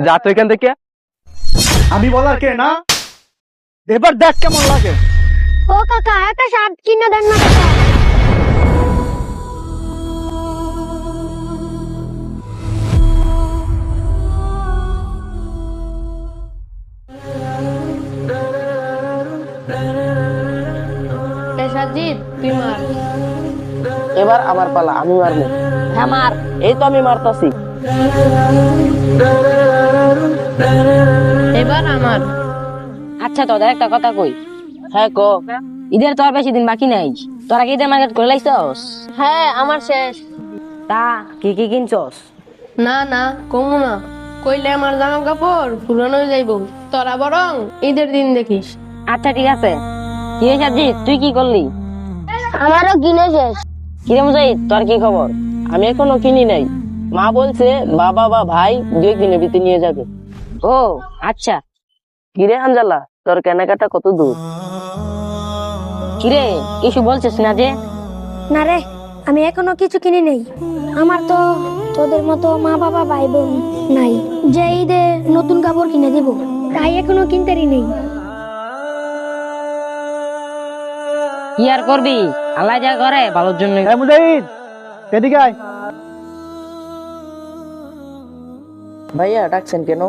যা তো এখান থেকে। আমি বলার কে না, এবার দেখ কেমন লাগে। ও কাকা, একটা শার্ট কিনে দেন না কাকা। সাজিদ তুই মার। এবার আমার পালা, আমি মারবো। হ্যাঁ মার। এই তো আমি মারতাছি। এবার আমার। আচ্ছা তোদের একটা কথা কই। হ্যাঁ ক। ঈদের তো আর বেশি দিন বাকি নাই, তোরা কি ঈদের মার্কেট করে লাইছস? হ্যাঁ আমার শেষ। তা কি কি কিনছস? না না কমু না, কইলে আমার জামা কাপড় পুরানো হয়ে যাইব। তোরা বরং ঈদের দিন দেখিস। আচ্ছা ঠিক আছে। কি হয়েছে সাজিদ, তুই কি করলি? আমারও কিনে শেষ। কিরে মুজাহিদ, তোর কি খবর? আমি এখনো কিনি নাই, মা বলছে বাবা বা ভাই 2 দিনের ভিতরে নিয়ে যাবে। ও আচ্ছা। কিরে হানজালা, তোর কেনাকাটা কত দূর? কিরে কিছু বলছিস না যে? না রে, আমি এখনো কিছু কিনি নেই। আমার তো তোদের মতো মা বাবা ভাই বোন নাই যে ঈদে নতুন কাপড় কিনে দিব, তাই এখনো কিনতেই নেই। কি আর করবি, আল্লাহ যা করে ভালোর জন্য। হ্যাঁ মুজাহিদ, এদিকে আয়। ভাইয়া ডাকছেন কেন?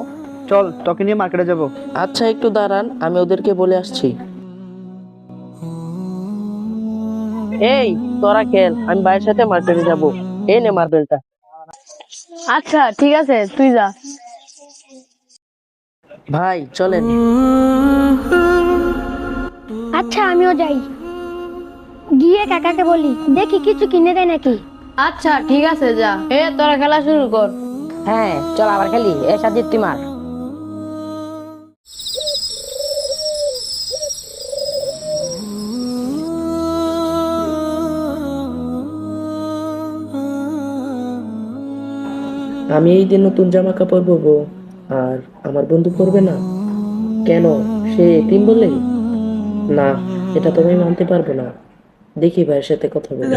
চল তোকে নিয়ে মার্কেটে যাবো। আচ্ছা একটু দাঁড়ান, আমি ওদেরকে বলে আসছি। এই তোরা খেল, আমি ভাইয়ের সাথে মার্কেটে যাব। এই নে মার্বেলটা। আচ্ছা ঠিক আছে তুই যা। ভাই চলেন। আচ্ছা আমিও যাই, গিয়ে কাকাকে বলি দেখি কিছু কিনে দেয় নাকি। আচ্ছা ঠিক আছে যা। তোরা খেলা শুরু কর। হ্যাঁ চল আবার খেলি। এ সাজিদ তুই মার। আমি এই দিন নতুন জামা কাপড় পরবো আর আমার বন্ধু পরবে না কেন? সে এতিম বলে? না, এটা তো আমি মানতে পারবো না। দেখি ভাইয়ের সাথে কথা বলি।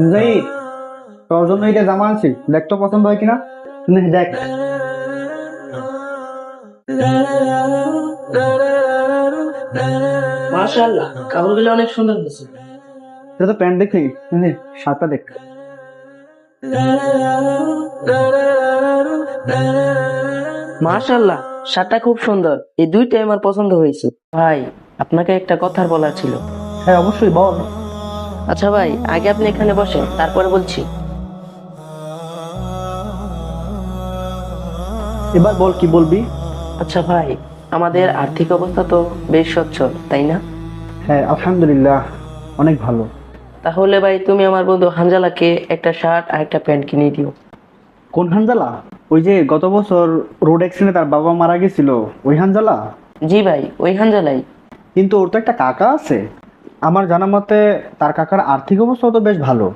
মুজাহিদ, তোর জন্য এটা জামা আনছি, দেখ তো পছন্দ হয় কিনা। নে, দেখ। মাশাআল্লাহ, কাপড়গুলো অনেক সুন্দর হয়েছে। এটা তো প্যান্ট দেখি, নে শার্টটা দেখ। মাশাআল্লাহ, শার্টটা খুব সুন্দর। এই দুইটাই আমার পছন্দ হয়েছে। ভাই আপনাকে একটা কথা বলার ছিল। হ্যাঁ অবশ্যই বল। আচ্ছা ভাই, আগে আপনি এখানে বসেন, তারপরে বলছি। এবার বল কি বলবি। আচ্ছা ভাই, আমাদের আর্থিক অবস্থা তো বেশ সচ্ছল, তাই না? হ্যাঁ আলহামদুলিল্লাহ, অনেক ভালো। তাহলে ভাই তুমি আমার বন্ধু হানজালাকে একটা শার্ট আর একটা প্যান্ট কিনে দিও। কোন হানজালা? ওই যে গত বছর রোড অ্যাক্সিডেন্টে তার বাবা মারা গেছিল, ওই হানজালা? জি ভাই, ওই হানজালাই। কিন্তু ওর তো একটা কাকা আছে, আমার জানা মতে তার কাকার আর্থিক অবস্থা তো বেশ ভালো।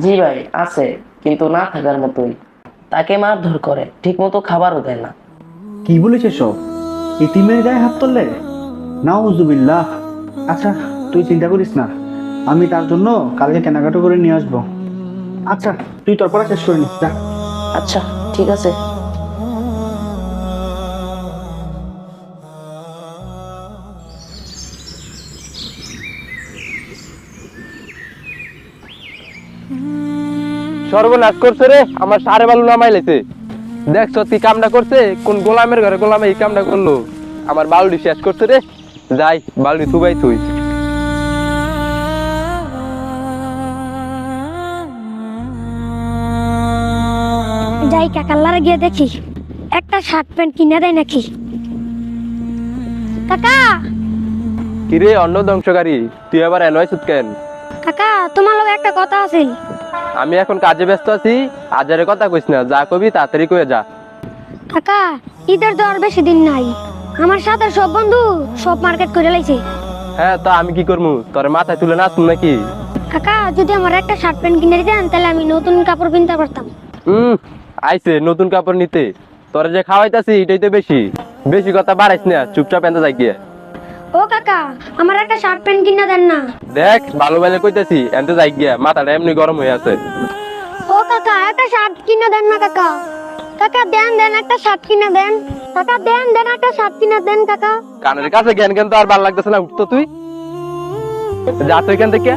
জি ভাই আছে, কিন্তু না থাকার মতোই। তাকে মারধর করে, ঠিক মতো খাবারও দেয় না। কি বলিস এসব? ইতিমের গায়ে হাত তুললে? নাউজুবিল্লাহ। আচ্ছা তুই চিন্তা করিস না, আমি তার জন্য কালকে কেনাকাটা করে নিয়ে আসবো। আচ্ছা তুই তোর পড়া শেষ করে নিস, যা। আচ্ছা ঠিক আছে। সর্বনাশ করছে রে, আমার সারে বালু নামাইলেছে। দেখছ তুই কামটা করছে, কোন গোলামের ঘরে গোলামে এই কামটা করলো। আমার বালুটি শেষ করছে রে। যাই বালুটি থুবাই তুই। যাই কাকাল্লারে গিয়ে দেখি একটা শার্ট প্যান্ট কিনে দেয় নাকি। কাকা, কিরে অন্ন ধ্বংসকারী, তুই আবার এনয় কেন? কাকা তোমার লগে একটা কথা আছে। আমি এখন কাজে ব্যস্ত আছি, আজারের কথা কইস না, যা কবি তাড়াতাড়ি কয়ে যা। কাকা ঈদের তো আর বেশি দিন নাই, আমার সাথে সব বন্ধু সব মার্কেট করে লাইছে। হ্যাঁ তা আমি কি করবো, তোর মাথায় তুলে নাচুন নাকি? কাকা যদি আমার একটা শার্ট প্যান্ট কিনে দিতেন তাহলে আমি নতুন কাপড় কিনতে পারতাম। আইছে নতুন কাপড় নিতে, তোর যে খাওয়াইতাছি এটাই তো বেশি বেশি কথা বাড়াইস না, চুপচাপ এনতে যাই গিয়ে। ও কাকা, আমার একটা শার্ট প্যান্ট কিনা দেন না। দেখ ভালো ভালো কইতাছি, এনতে যাই গিয়া, মাথাটা এমনি গরম হয়ে আছে। ও কাকা, একটা শার্ট কিনা দেন না কাকা। কাকা দেন দেন, একটা শার্ট কিনা দেন। কাকা দেন দেন, একটা শার্ট কিনা দেন কাকা। কানের কাছে জ্ঞান জ্ঞান তো আর ভালো লাগতেছে না, উঠতো তুই, যা তো এখান থেকে।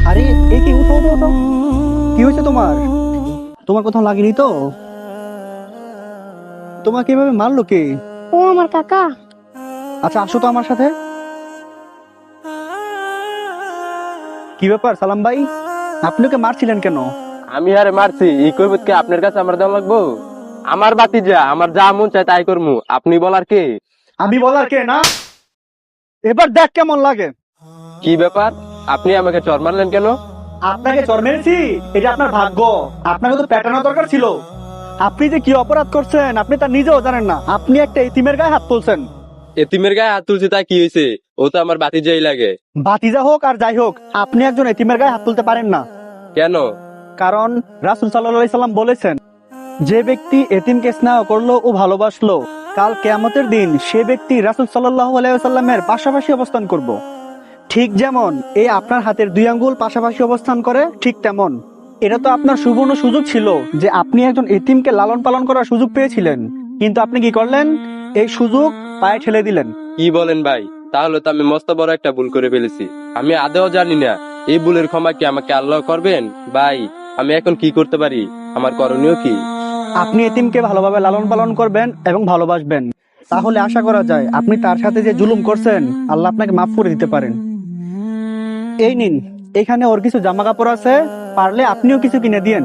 আরে এ কি, উঠো উঠো উঠো। কি হয়েছে তোমার? তোমার কোথাও লাগেনি তো? তোমাকে এভাবে মারলো কে? ও আমার কাকা। আচ্ছা আসো তো আমার সাথে। কি ব্যাপার সালাম ভাই, আপনি ওকে মারছিলেন কেন? আমি আরে মারছি, এই কৈফতকে আপনার কাছে আমার দেওয়া লাগবো? আমার বাতি যা, আমার যা মন চায় তাই করমু, আপনি বলার কে? আমি বলার কে না? এবার দেখ কেমন লাগে। কি ব্যাপার, আপনি আমাকে চর মারলেন কেন? আপনাকে চর মেরেছি, এটা আপনার ভাগ্য। আপনাকে তো পেটানো দরকার ছিল। আপনি যে কি অপরাধ করছেন আপনি তা নিজেও জানেন না। আপনি একটা ইতিমের গায়ে হাত তুলছেন। এতিমের গায়ে হাত তুলছি তা কি হয়েছে? ও তো আমার বাতি যাই লাগে। বাতিজা হোক আর যাই হোক, আপনি একজন ইতিমের গায়ে হাত তুলতে পারেন না। কেন? কারণ রাসূল সাল্লাল্লাহু আলাইহি সাল্লাম বলেছেন, যে ব্যক্তি এতিমকে স্নেহ করলো ও ভালোবাসলো, কাল কিয়ামতের দিন সে ব্যক্তি রাসূল সাল্লাল্লাহু আলাইহি ওয়াসাল্লামের পাশাপাশি অবস্থান করব। ঠিক যেমন এই আপনার হাতের 2 আঙ্গুল পাশাপাশি অবস্থান করে, ঠিক তেমন এটা তো আপনার সুবর্ণ সুযোগ ছিল যে আপনি একজন এতিমকে লালন পালন করার সুযোগ পেয়েছিলেন, কিন্তু আপনি কি করলেন? এই সুযোগ পায়ে ঠেলে দিলেন। কি বলেন ভাই, তাহলে তো আমি মস্ত বড় একটা ভুল করে ফেলেছি। আমি আদেও জানি না এই ভুলের ক্ষমা কি আমাকে আল্লাহ করবেন? ভাই আমি এখন কি করতে পারি, আমার করণীয় কি? আপনি এতিমকে ভালোভাবে লালন পালন করবেন এবং ভালোবাসবেন, তাহলে আশা করা যায় আপনি তার সাথে যে জুলুম করছেন আল্লাহ আপনাকে মাফ করে দিতে পারেন। এই নিন, এখানে ওর কিছু জামা কাপড় আছে, পারলে আপনিও কিছু কিনে দিয়েন।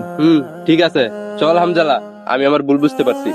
ঠিক আছে, চল হামজালা, আমি আমার ভুল বুঝতে পারছি।